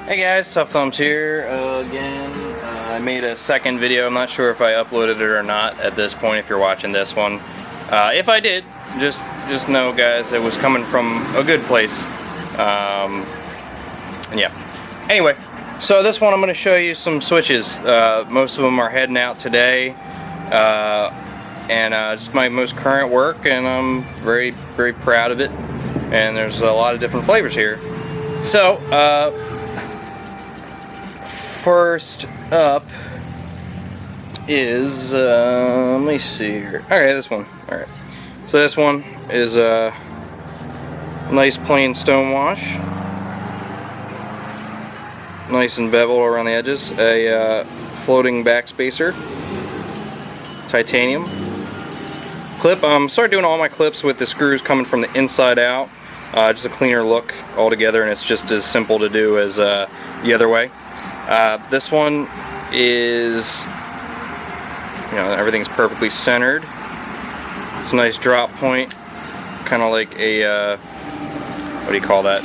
Hey guys, Tough Thumbs here again. I made a second video. I'm not sure if I uploaded it or not at this point if you're watching this one. If I did, just know guys, it was coming from a good place. Yeah. Anyway, so this one I'm going to show you some switches. Most of them are heading out today. And it's my most current work, and I'm very proud of it. And there's a lot of different flavors here. So, first up is, let me see here. Okay, this one. Alright. So this one is a nice plain stone wash. Nice and bevel around the edges. A floating backspacer. Titanium. Clip. Started doing all my clips with the screws coming from the inside out. Just a cleaner look altogether, and it's just as simple to do as the other way. This one is, everything's perfectly centered. It's a nice drop point, kind of like a, what do you call that?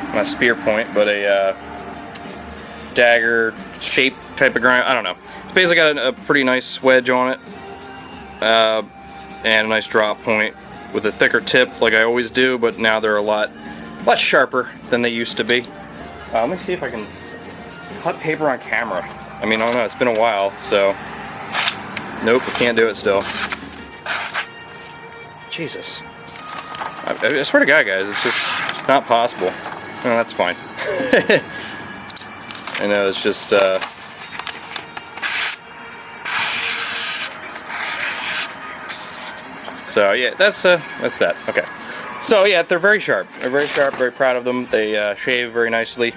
Not a spear point, but a dagger shape type of grind. I don't know. It's basically got a pretty nice wedge on it, and a nice drop point with a thicker tip, like I always do, but now they're a lot sharper than they used to be. Let me see if I can cut paper on camera. I mean, I don't know, it's been a while, so nope, I can't do it still. Jesus. I swear to God, guys, it's just not possible. No, that's fine. I know, it's just, so yeah, that's that. Okay. So yeah, they're very sharp. They're very sharp, very proud of them. They shave very nicely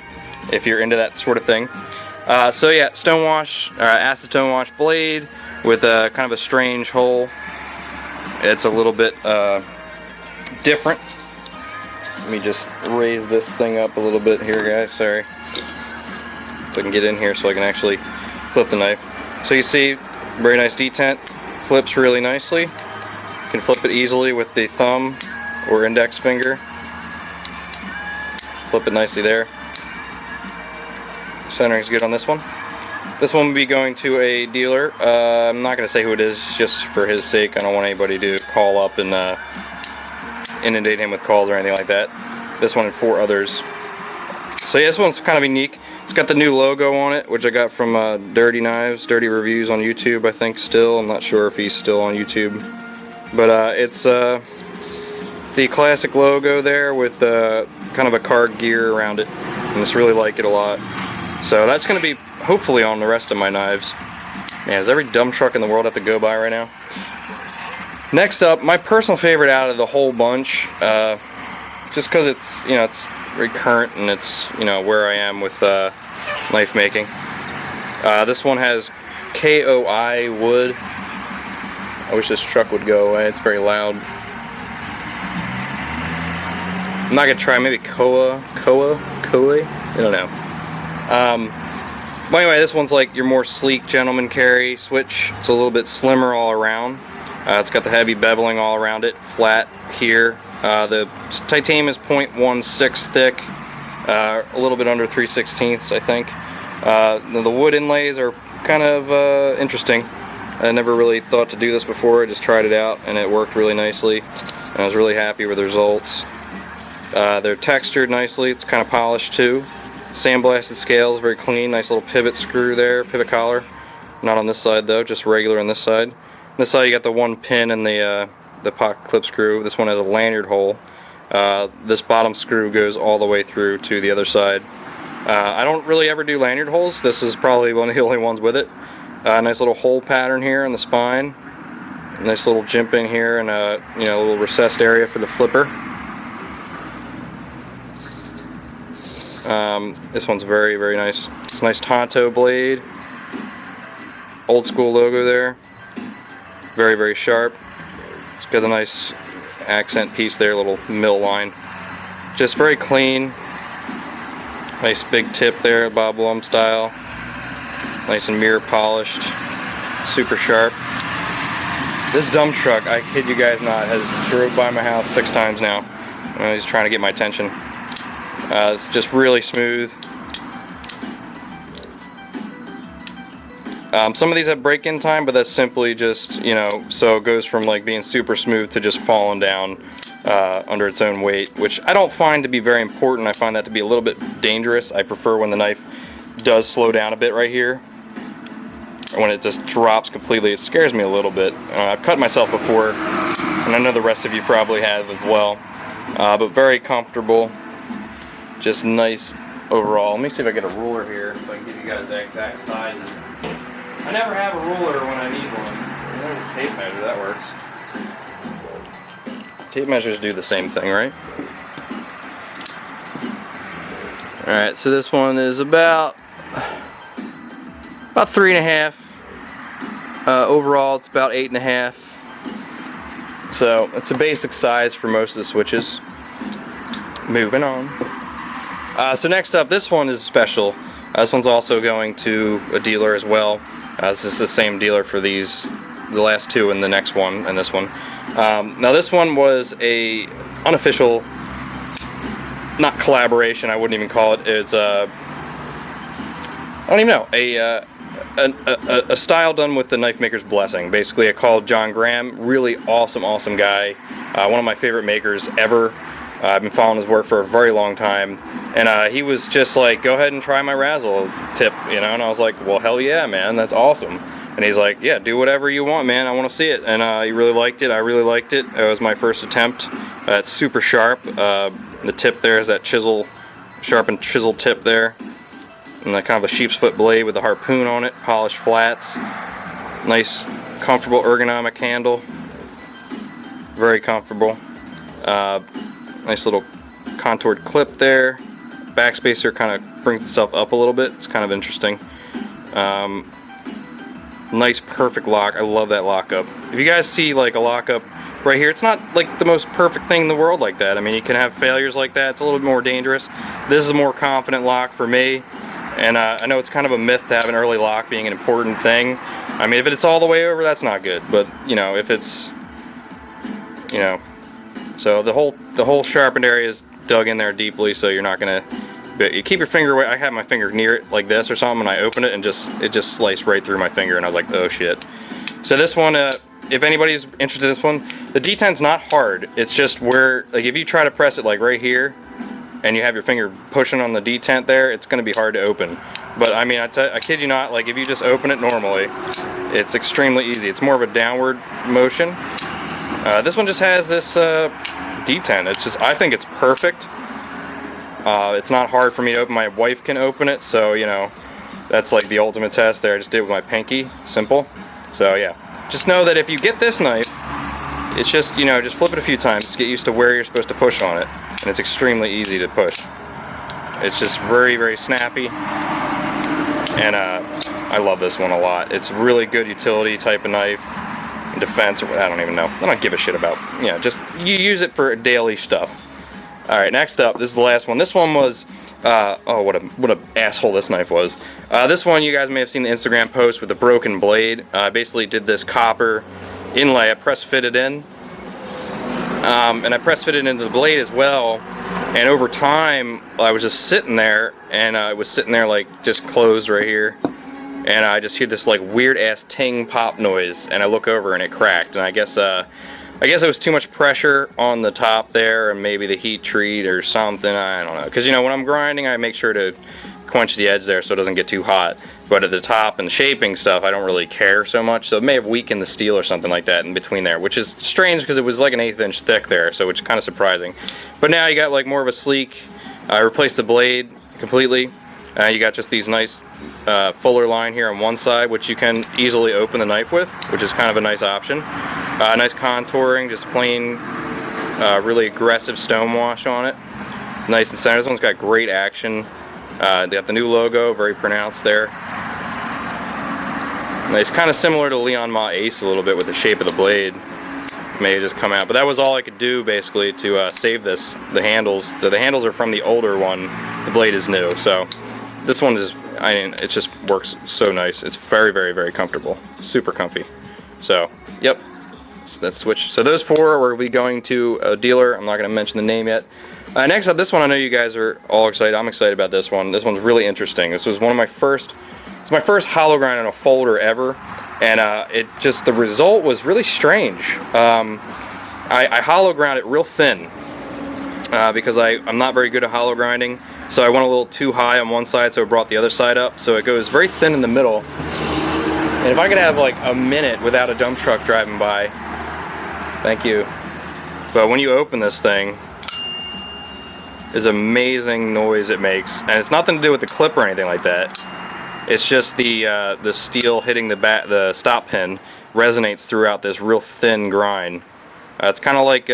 if you're into that sort of thing. So yeah, stone wash, acetone wash blade with a kind of a strange hole. It's a little bit different. Let me just raise this thing up a little bit here, guys. Sorry. So I can get in here so I can actually flip the knife. So you see, very nice detent. Flips really nicely. You can flip it easily with the thumb or index finger. Flip it nicely there. Centering's good on this one. This one will be going to a dealer. I'm not going to say who it is just for his sake. I don't want anybody to call up and inundate him with calls or anything like that. This one and 4 others. So yeah, this one's kind of unique. It's got the new logo on it, which I got from Dirty Knives, Dirty Reviews on YouTube, I think still. I'm not sure if he's still on YouTube. But it's the classic logo there with kind of a card gear around it. And I just really like it a lot. So that's going to be hopefully on the rest of my knives. Man, does every dump truck in the world have to go by right now? Next up, my personal favorite out of the whole bunch, just because it's, it's very current and it's, where I am with knife making. This one has KOI wood. I wish this truck would go away, it's very loud. I'm not going to try maybe Koa? I don't know. But anyway, this one's like your more sleek gentleman carry switch. It's a little bit slimmer all around. It's got the heavy beveling all around it, flat here. The titanium is 0.16 thick, a little bit under 3/16, I think. The wood inlays are kind of interesting. I never really thought to do this before. I just tried it out and it worked really nicely. And I was really happy with the results. They're textured nicely. It's kind of polished too. Sandblasted scales, very clean. Nice little pivot screw there, pivot collar. Not on this side though, just regular on this side. On this side you got the one pin and the pocket clip screw. This one has a lanyard hole. This bottom screw goes all the way through to the other side. I don't really ever do lanyard holes. This is probably one of the only ones with it. Nice little hole pattern here on the spine. Nice little jimping here and a little recessed area for the flipper. This one's very nice. It's a nice Tonto blade. Old school logo there. Very sharp. It's got a nice accent piece there, little mill line. Just very clean. Nice big tip there, Bob Blum style. Nice and mirror polished. Super sharp. This dump truck, I kid you guys not, has drove by my house 6 times now. He's trying to get my attention. It's just really smooth. Some of these have break-in time, but that's simply just, you know, so it goes from like being super smooth to just falling down under its own weight, which I don't find to be very important. I find that to be a little bit dangerous. I prefer when the knife does slow down a bit right here, or when it just drops completely. It scares me a little bit. I've cut myself before, and I know the rest of you probably have as well, but very comfortable, just nice overall. Let me see if I get a ruler here so I can give you guys the exact sizes. I never have a ruler when I need one. There's a tape measure, that works. Tape measures do the same thing, right? Alright, so this one is about 3.5. Overall, it's about 8.5. So it's a basic size for most of the switches. Moving on. So next up, this one is special. This one's also going to a dealer as well. This is the same dealer for these, the last two and the next one and this one. Now this one was a unofficial, not collaboration, I wouldn't even call it. It's I don't even know, a style done with the knife maker's blessing. Basically, I called John Graham, really awesome guy, one of my favorite makers ever. I've been following his work for a very long time, and he was just like, go ahead and try my razzle tip, you know, and I was like, well, hell yeah, man, that's awesome. And he's like, yeah, do whatever you want, man, I want to see it. And he really liked it, I really liked it. It was my first attempt. It's super sharp. The tip there is that chisel, sharpened chisel tip there, and that kind of a sheep's foot blade with a harpoon on it, polished flats. Nice, comfortable ergonomic handle. Very comfortable. Nice little contoured clip there. Backspacer kind of brings itself up a little bit. It's kind of interesting. Nice perfect lock. I love that lockup. If you guys see like a lockup right here, it's not like the most perfect thing in the world like that. I mean, you can have failures like that. It's a little bit more dangerous. This is a more confident lock for me. And I know it's kind of a myth to have an early lock being an important thing. I mean, if it's all the way over, that's not good. But, you know, if it's, you know, so the whole sharpened area is dug in there deeply, so you're not gonna. But you keep your finger away. I had my finger near it like this or something, and I opened it, and it just sliced right through my finger, and I was like, oh shit. So this one, if anybody's interested in this one, the deten's not hard. It's just where, like, if you try to press it like right here, and you have your finger pushing on the detent there, it's gonna be hard to open. But I mean, I kid you not, like if you just open it normally, it's extremely easy. It's more of a downward motion. This one just has this detent. It's just, I think it's perfect. It's not hard for me to open. My wife can open it, so you know, that's like the ultimate test there. I just did it with my pinky, simple. So yeah, just know that if you get this knife, it's just, you know, just flip it a few times, get used to where you're supposed to push on it, and it's extremely easy to push. It's just very snappy, and I love this one a lot. It's a really good utility type of knife. Defense, or I don't even know. I don't give a shit about. You know, just you use it for daily stuff. All right, next up, this is the last one. This one was, oh, what a asshole this knife was. This one, you guys may have seen the Instagram post with the broken blade. I basically did this copper inlay. I press fitted in, and I press fitted into the blade as well. And over time, I was just sitting there, and I was sitting there like just closed right here. And I just hear this like weird ass ting pop noise, and I look over and it cracked. And I guess it was too much pressure on the top there, and maybe the heat treat or something. I don't know. Because you know, when I'm grinding, I make sure to quench the edge there so it doesn't get too hot. But at the top and shaping stuff, I don't really care so much. So it may have weakened the steel or something like that in between there, which is strange because it was like an 1/8 inch thick there, so it's kind of surprising. But now you got like more of a sleek. I replaced the blade completely. You got just these nice fuller line here on one side, which you can easily open the knife with, which is kind of a nice option. Nice contouring, just plain, really aggressive stonewash on it. Nice and center. This one's got great action. They got the new logo, very pronounced there. Nice, kind of similar to Leon Ma Ace a little bit with the shape of the blade. May have just come out, but that was all I could do basically to save this. The handles, so the handles are from the older one. The blade is new, so. This one is, I mean, it just works so nice. It's very comfortable. Super comfy. So, yep. So that's switch. So those four will be going to a dealer. I'm not going to mention the name yet. Next up, this one I know you guys are all excited. I'm excited about this one. This one's really interesting. This was one of my first It's my first hollow grind on a folder ever, and the result was really strange. I hollow ground it real thin because I'm not very good at hollow grinding, so I went a little too high on one side, so it brought the other side up, so it goes very thin in the middle. And if I could have like a minute without a dump truck driving by, thank you. But when you open this thing, there's amazing noise it makes, and it's nothing to do with the clip or anything like that. It's just the steel hitting the stop pin resonates throughout this real thin grind. It's kind of like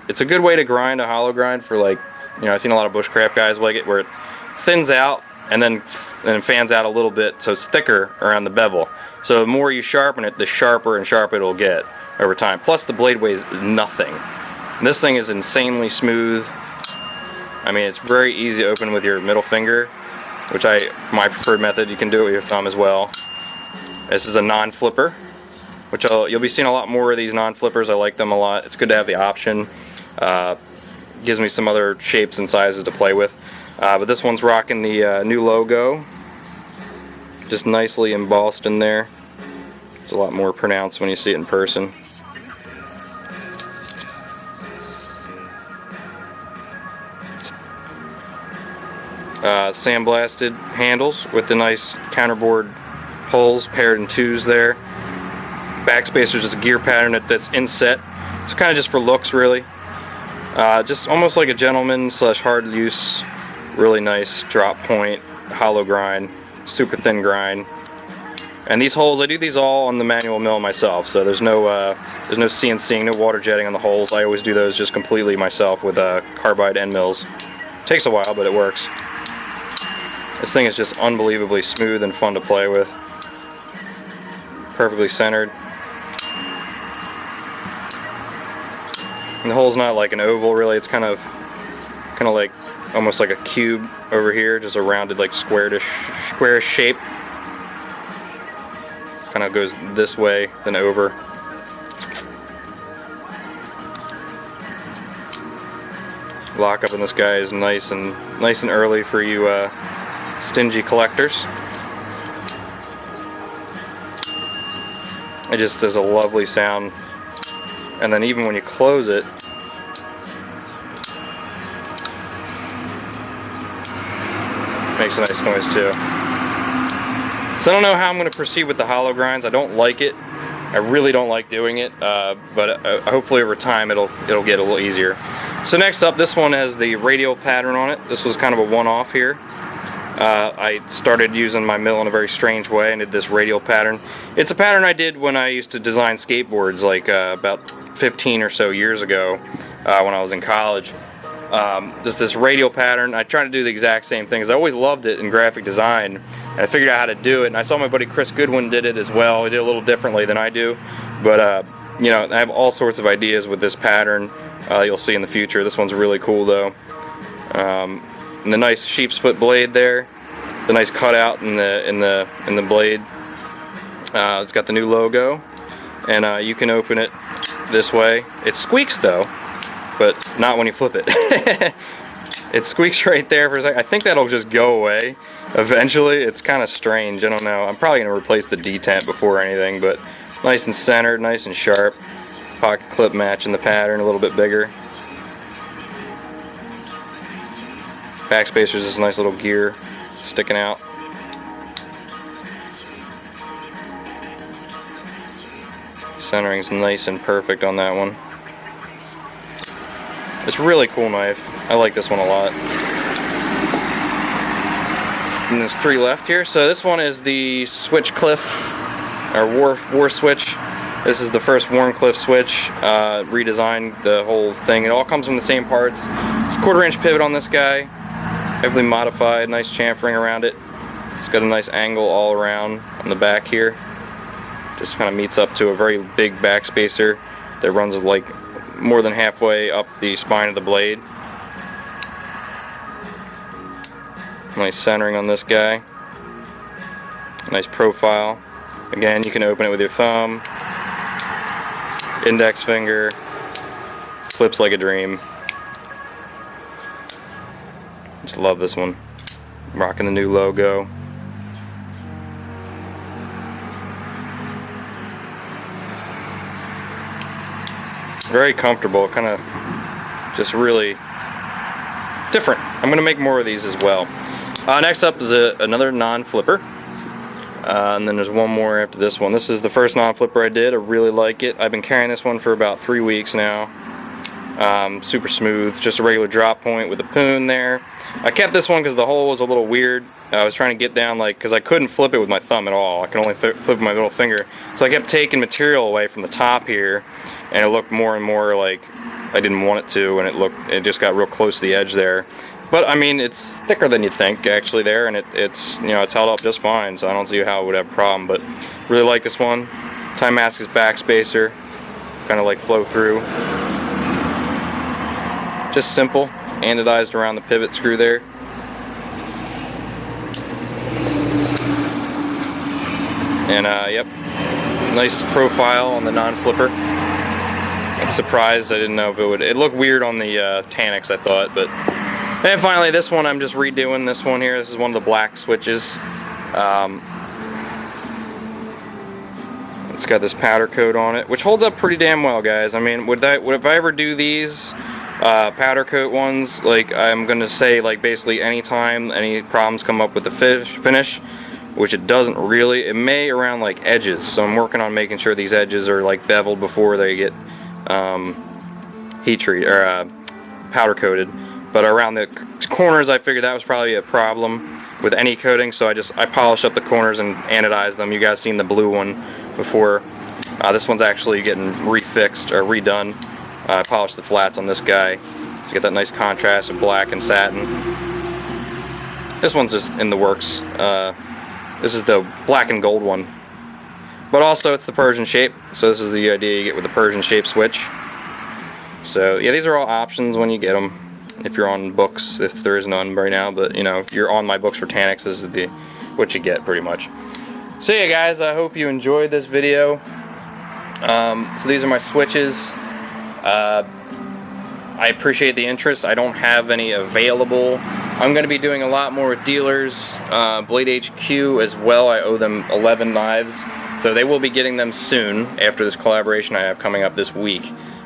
it's a good way to grind a hollow grind for, like, you know, I've seen a lot of bushcraft guys like it, where it thins out and then fans out a little bit, so it's thicker around the bevel. So the more you sharpen it, the sharper and sharper it'll get over time. Plus the blade weighs nothing. And this thing is insanely smooth. I mean, it's very easy to open with your middle finger, which my preferred method. You can do it with your thumb as well. This is a non-flipper, which you'll be seeing a lot more of these non-flippers. I like them a lot. It's good to have the option. Gives me some other shapes and sizes to play with. But this one's rocking the new logo, just nicely embossed in there. It's a lot more pronounced when you see it in person. Sandblasted handles with the nice counterboard holes paired in twos there. Backspacer is just a gear pattern that's inset. It's kind of just for looks, really. Just almost like a gentleman slash hard use, really nice drop point, hollow grind, super thin grind. And these holes, I do these all on the manual mill myself, so there's no CNCing, no water jetting on the holes. I always do those just completely myself with carbide end mills. Takes a while, but it works. This thing is just unbelievably smooth and fun to play with. Perfectly centered. And the hole's not like an oval, really. It's kind of like almost like a cube over here, just a rounded, like squarish shape. Kind of goes this way, then over. Lockup in this guy is nice and early for you stingy collectors. It just does a lovely sound, and then even when you close it, makes a nice noise too. So I don't know how I'm going to proceed with the hollow grinds. I don't like it. I really don't like doing it, but hopefully over time it'll get a little easier. So next up, this one has the radial pattern on it. This was kind of a one-off here. I started using my mill in a very strange way and did this radial pattern. It's a pattern I did when I used to design skateboards, like about 15 or so years ago when I was in college. Just this radial pattern. I tried to do the exact same thing, because I always loved it in graphic design, and I figured out how to do it. And I saw my buddy Chris Goodwin did it as well. He did it a little differently than I do, but you know, I have all sorts of ideas with this pattern. You'll see in the future. This one's really cool though. And the nice sheep's foot blade there, the nice cutout in the blade. It's got the new logo, and you can open it this way. It squeaks though, but not when you flip it. It squeaks right there for a second. I think that'll just go away eventually. It's kind of strange. I don't know. I'm probably going to replace the detent before anything, but nice and centered, nice and sharp. Pocket clip matching the pattern, a little bit bigger. Backspacer's this nice little gear sticking out. Centering's nice and perfect on that one. It's a really cool knife. I like this one a lot. And there's 3 left here. So this one is the Switch Cliff, or War Switch. This is the first Warncliffe switch, redesigned the whole thing. It all comes from the same parts. It's a 1/4-inch pivot on this guy, heavily modified, nice chamfering around it. It's got a nice angle all around on the back here. Just kind of meets up to a very big backspacer that runs like more than halfway up the spine of the blade. Nice centering on this guy. Nice profile. Again, you can open it with your thumb, index finger, flips like a dream. Just love this one. Rocking the new logo. very comfortable, kind of just really different. I'm going to make more of these as well. Next up is another non-flipper. And then there's one more after this one. This is the first non-flipper I did. I really like it. I've been carrying this one for about 3 weeks now. Super smooth, just a regular drop point with a poon there. I kept this one because the hole was a little weird. I was trying to get down, like, because I couldn't flip it with my thumb at all. I can only flip with my little finger. So I kept taking material away from the top here, and it looked more and more like I didn't want it to, and it just got real close to the edge there. But I mean, it's thicker than you'd think actually there, and it's it's held up just fine. So I don't see how it would have a problem. But really like this one. Timemascus backspacer, kind of like flow through. Just simple, anodized around the pivot screw there. And yep, nice profile on the non-flipper. I'm surprised, I didn't know if it would. It looked weird on the Tanix, I thought, but. And finally, this one I'm just redoing. This one here. This is one of the black switches. It's got this powder coat on it, which holds up pretty damn well, guys. I mean, would if I ever do these powder coat ones, like I'm gonna say, like basically anytime any problems come up with the finish, which it doesn't really. It may around like edges. So I'm working on making sure these edges are like beveled before they get heat treated or powder coated. But around the corners, I figured that was probably a problem with any coating, so I polished up the corners and anodized them. You guys seen the blue one before. This one's actually getting refixed or redone. I polished the flats on this guy to get that nice contrast of black and satin. This one's just in the works. This is the black and gold one. But also it's the Persian shape, so this is the idea you get with the Persian shape switch. So yeah, these are all options when you get them. If you're on books, if there is none right now, but if you're on my books for Tanix, this is what you get pretty much. So yeah, guys, I hope you enjoyed this video. So these are my switches. I appreciate the interest. I don't have any available. I'm going to be doing a lot more with dealers. Blade HQ as well. I owe them 11 knives, so they will be getting them soon after this collaboration I have coming up this week.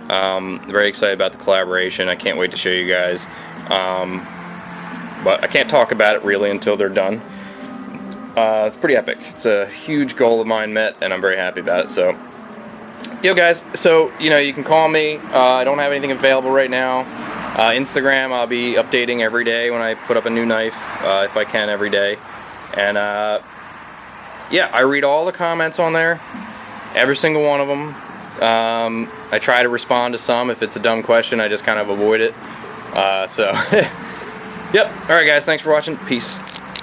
Very excited about the collaboration. I can't wait to show you guys. But I can't talk about it really until they're done. It's pretty epic. It's a huge goal of mine met, and I'm very happy about it. So, guys, so you can call me. I don't have anything available right now. Instagram, I'll be updating every day when I put up a new knife, if I can every day. And yeah, I read all the comments on there, every single one of them. I try to respond to some. If it's a dumb question, I just kind of avoid it. So, yep. Alright guys, thanks for watching. Peace.